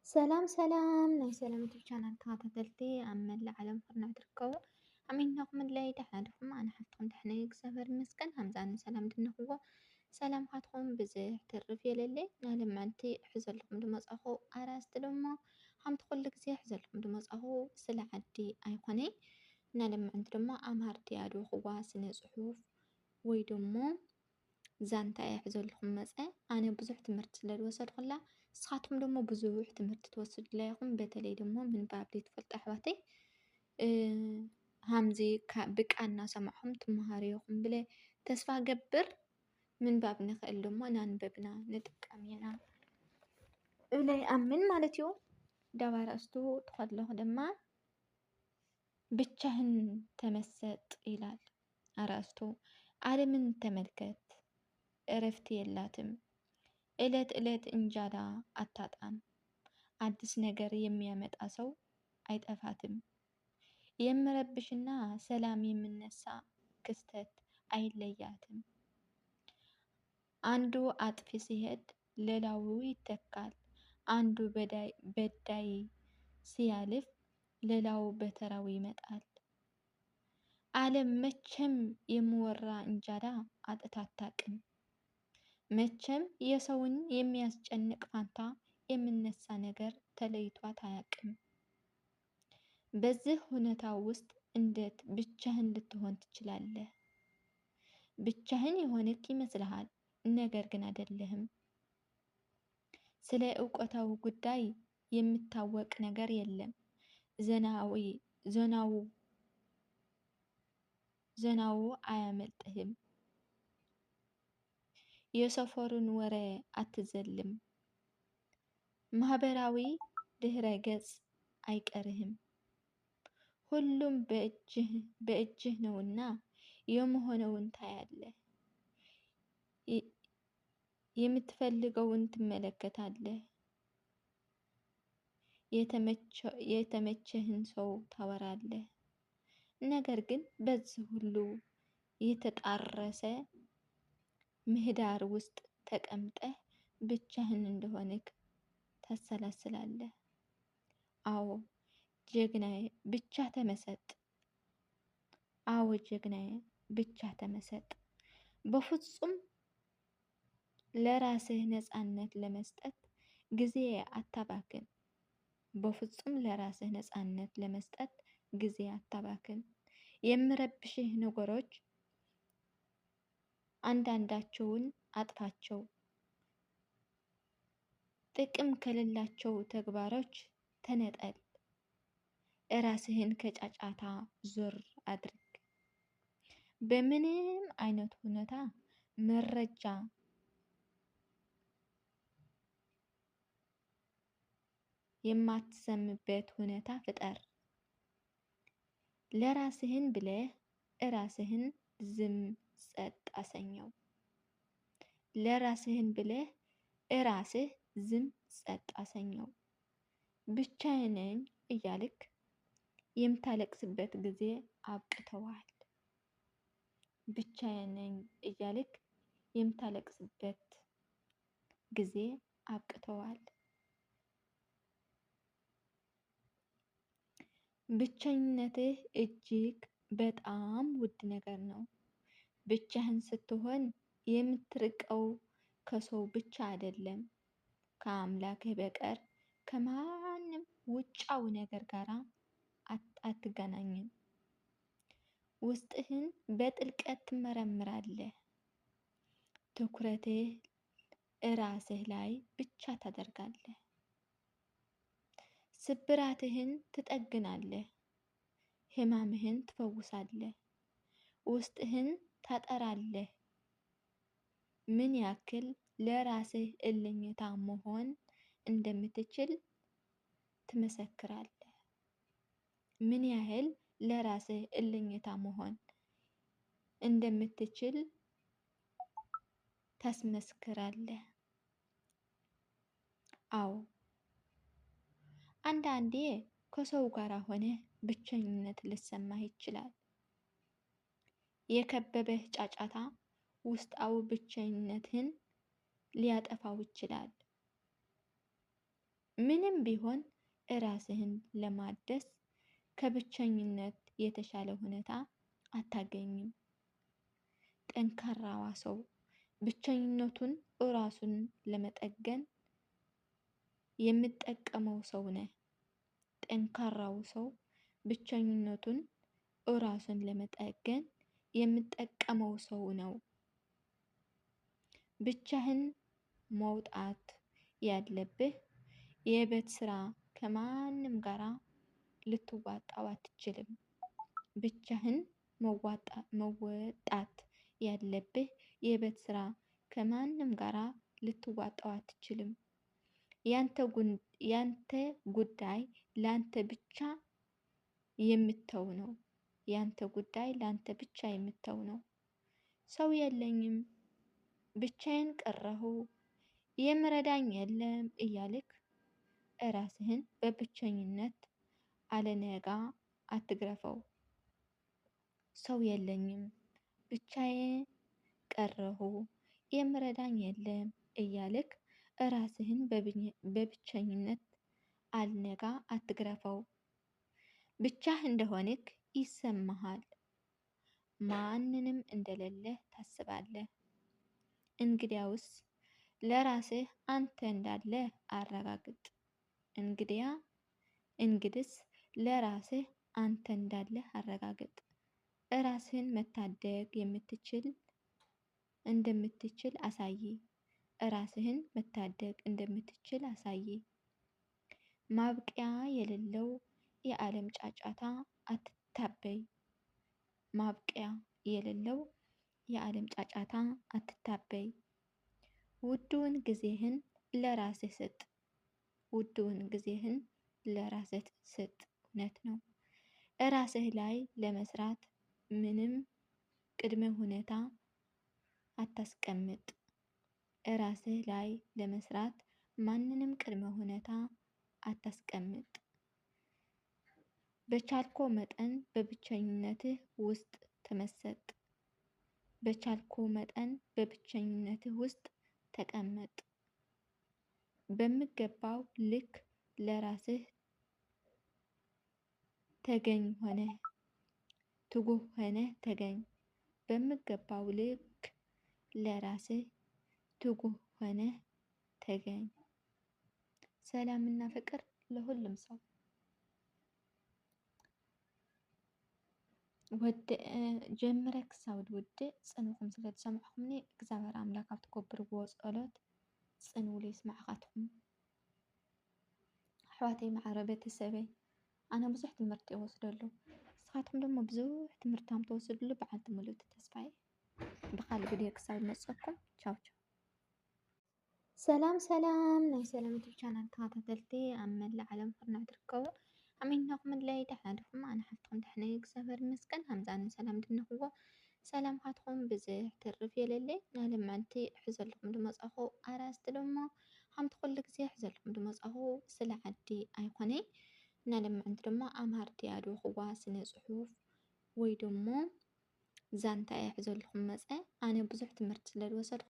ሰላም ሰላም ናይ ሰላም ዩቱብ ቻናል ተኸታተልቲ ኣብ መላእ ዓለም ፍርናዕ ትርከቡ ዓሚልናኹም ኣድላይ ድሓ ድኹም ኣነ ሓፍትኩም ድሕነ እግዚኣብሔር ይመስገን ሃምዛን ሰላም ድንኽዎ ሰላም ካትኩም ብዝሕ ትርፍ የለለይ ናለማንቲ ሕዘልኩም ድመጻኹ ኣራስቲ ደሞ ሓምቲ ኩሉ ግዜ ሕዘልኩም ድመጻኹ ስለ ዓዲ ኣይኮነይ ናለማንቲ ደሞ ኣምሃርቲ ያድኽዋ ስነ ጽሑፍ ወይ ደሞ ዛንታ ሕዘልኩም መጸ ኣነ ብዙሕ ትምህርቲ ስለዝወሰድኩላ ንስኻትኩም ደሞ ብዙሕ ትምህርቲ ትወስዱላ ኢኹም በተለይ ደሞ ምንባብ ዘይትፈልጡ ኣሕዋተይ ሃምዚ ብቃና ሰማዕኹም ትመሃሩ ኢኹም ብለ ተስፋ ገብር ምንባብ ንኽእል ደሞ ናንበብና ንጥቀም ኢና ብለ ይኣምን ማለት እዩ። ዳባርኣስቱ ተኸድለኹ ድማ ብቻህን ተመሰጥ ይላል ኣርእስቱ። ዓለምን ተመልከት እረፍት የላትም። እለት እለት እንጀራ አታጣም። አዲስ ነገር የሚያመጣ ሰው አይጠፋትም። የምረብሽና ሰላም የምነሳ ክስተት አይለያትም። አንዱ አጥፊ ሲሄድ ሌላው ይተካል። አንዱ በዳይ ሲያልፍ ሌላው በተራው ይመጣል። ዓለም መቼም የምወራ እንጀራ አጥታ አታውቅም። መቼም የሰውን የሚያስጨንቅ ፋንታ የምነሳ ነገር ተለይቷት አያውቅም። በዚህ ሁኔታ ውስጥ እንዴት ብቻህን ልትሆን ትችላለህ? ብቻህን የሆንክ ይመስልሃል፣ ነገር ግን አይደለህም። ስለ እውቀታዊ ጉዳይ የሚታወቅ ነገር የለም። ዘናው አያመልጥህም። የሰፈሩን ወሬ አትዘልም። ማህበራዊ ድህረ ገጽ አይቀርህም። ሁሉም በእጅህ ነውና የመሆነውን ታያለህ። የምትፈልገውን ትመለከታለህ። የተመቸህን ሰው ታወራለህ። ነገር ግን በዚህ ሁሉ የተጣረሰ ምህዳር ውስጥ ተቀምጠህ ብቻህን እንደሆንክ ታሰላስላለህ። አዎ ጀግናዬ ብቻ ተመሰጥ። አዎ ጀግናዬ ብቻ ተመሰጥ። በፍጹም ለራስህ ነፃነት ለመስጠት ጊዜ አታባክን። በፍጹም ለራስህ ነፃነት ለመስጠት ጊዜ አታባክን። የሚረብሽህ ነገሮች አንዳንዳቸውን አጥፋቸው። ጥቅም ከሌላቸው ተግባሮች ተነጠል። ራስህን ከጫጫታ ዞር አድርግ። በምንም አይነት ሁኔታ መረጃ የማትሰምበት ሁኔታ ፍጠር። ለራስህን ብለህ ራስህን ዝም ጸጥ አሰኘው። ለራስህን ብለህ ራስህ ዝም ጸጥ አሰኘው። ብቻዬን ነኝ እያልክ የምታለቅስበት ጊዜ አብቅተዋል። ብቻዬን ነኝ እያልክ የምታለቅስበት ጊዜ አብቅተዋል። ብቸኝነትህ እጅግ በጣም ውድ ነገር ነው። ብቻህን ስትሆን የምትርቀው ከሰው ብቻ አይደለም፣ ከአምላክህ በቀር ከማንም ውጫዊ ነገር ጋር አትገናኝም። ውስጥህን በጥልቀት ትመረምራለህ። ትኩረትህ እራስህ ላይ ብቻ ታደርጋለህ። ስብራትህን ትጠግናለህ። ህማምህን ትፈውሳለህ። ውስጥህን ታጠራለህ። ምን ያክል ለራስህ እልኝታ መሆን እንደምትችል ትመሰክራለህ። ምን ያህል ለራስህ እልኝታ መሆን እንደምትችል ታስመስክራለህ። አዎ አንዳንዴ ከሰው ጋር ሆነህ ብቸኝነት ሊሰማህ ይችላል። የከበበህ ጫጫታ ውስጣዊ ብቸኝነትህን ሊያጠፋው ይችላል። ምንም ቢሆን ራስህን ለማደስ ከብቸኝነት የተሻለ ሁኔታ አታገኝም። ጠንካራዋ ሰው ብቸኝነቱን ራሱን ለመጠገን የሚጠቀመው ሰው ነህ። ጠንካራው ሰው ብቸኝነቱን ራሱን ለመጠገን የሚጠቀመው ሰው ነው። ብቻህን መውጣት ያለብህ የቤት ስራ ከማንም ጋራ ልትዋጣው አትችልም። ብቻህን መወጣት ያለብህ የቤት ስራ ከማንም ጋራ ልትዋጣው አትችልም። ያንተ ጉዳይ ላንተ ብቻ የምተው ነው። ያንተ ጉዳይ ላንተ ብቻ የምተው ነው። ሰው የለኝም፣ ብቻዬን ቀረሁ፣ የምረዳኝ የለም እያልክ ራስህን በብቸኝነት አለነጋ አትግረፈው። ሰው የለኝም፣ ብቻዬን ቀረሁ፣ የምረዳኝ የለም እያልክ ራስህን በብቸኝነት አልነጋ አትግረፈው። ብቻህ እንደሆንክ ይሰማሃል። ማንንም እንደሌለህ ታስባለህ። እንግዲያውስ ለራስህ አንተ እንዳለህ አረጋግጥ። እንግዲስ ለራስህ አንተ እንዳለህ አረጋግጥ። ራስህን መታደግ እንደምትችል አሳይ። ራስህን መታደግ እንደምትችል አሳይ። ማብቂያ የሌለው የዓለም ጫጫታ አትታበይ። ማብቂያ የሌለው የዓለም ጫጫታ አትታበይ። ውዱን ጊዜህን ለራስህ ስጥ። ውዱን ጊዜህን ለራስህ ስጥ። እውነት ነው። ራስህ ላይ ለመስራት ምንም ቅድመ ሁኔታ አታስቀምጥ። ራስህ ላይ ለመስራት ማንንም ቅድመ ሁኔታ አታስቀምጥ። በቻልኮ መጠን በብቸኝነትህ ውስጥ ተመሰጥ። በቻልኮ መጠን በብቸኝነትህ ውስጥ ተቀመጥ። በሚገባው ልክ ለራስህ ተገኝ ሆነህ ትጉህ ሆነህ ተገኝ። በሚገባው ልክ ለራስህ ትጉህ ሆነህ ተገኝ። ሰላምና ፍቅር ለሁሉም ሰው። ጀምረክ ክሳብ ውድእ ፅንዕኩም ስለተሰማዕኹምኒ እግዚአብሔር አምላክ ኣብ ትገብርዎ ጸሎት ፅንኡ ኢሉ ይስማዓኻትኩም። ኣሕዋተይ ማዕረ ቤተሰበይ ኣነ ብዙሕ ትምህርቲ ይወስደሉ፣ ንስኻትኩም ድማ ብዙሕ ትምህርቲ ከም ትወስድሉ በዓልቲ ሙሉእ ተስፋ እየ። ብካልእ ቪድዮ ክሳብ ዝመፅኣኩም ቻው ቻው። ሰላም ናይ ሰላም ዩቱብ ቻናል ተኸታተልቲ ኣብ መላእ ዓለም ፍርናዕ ትርከቡ ኣሚንኩም ድላይ ደሕና ዲኹም? ኣነ ሓፍትኩም ደሕና እየ እግዚአብሔር ይመስገን። ሃምዛኒ ሰላም ድንኽዎ ሰላምካትኩም ብዝሕ ትርፍ የለለይ። ናለማንቲ ሕዘልኩም ድመፃኹ ኣራስቲ ደሞ ሓምቲ ኩሉ ግዜ ሕዘልኩም ድመፃኹ ስለ ዓዲ ኣይኮነይ። ናለማንቲ ደሞ ኣምሃርቲ ያድኽዋ ስነ ፅሑፍ ወይ ደሞ ዛንታ እየ ሕዘልኩም መፀ ኣነ ብዙሕ ትምህርቲ ስለዝወሰድኩ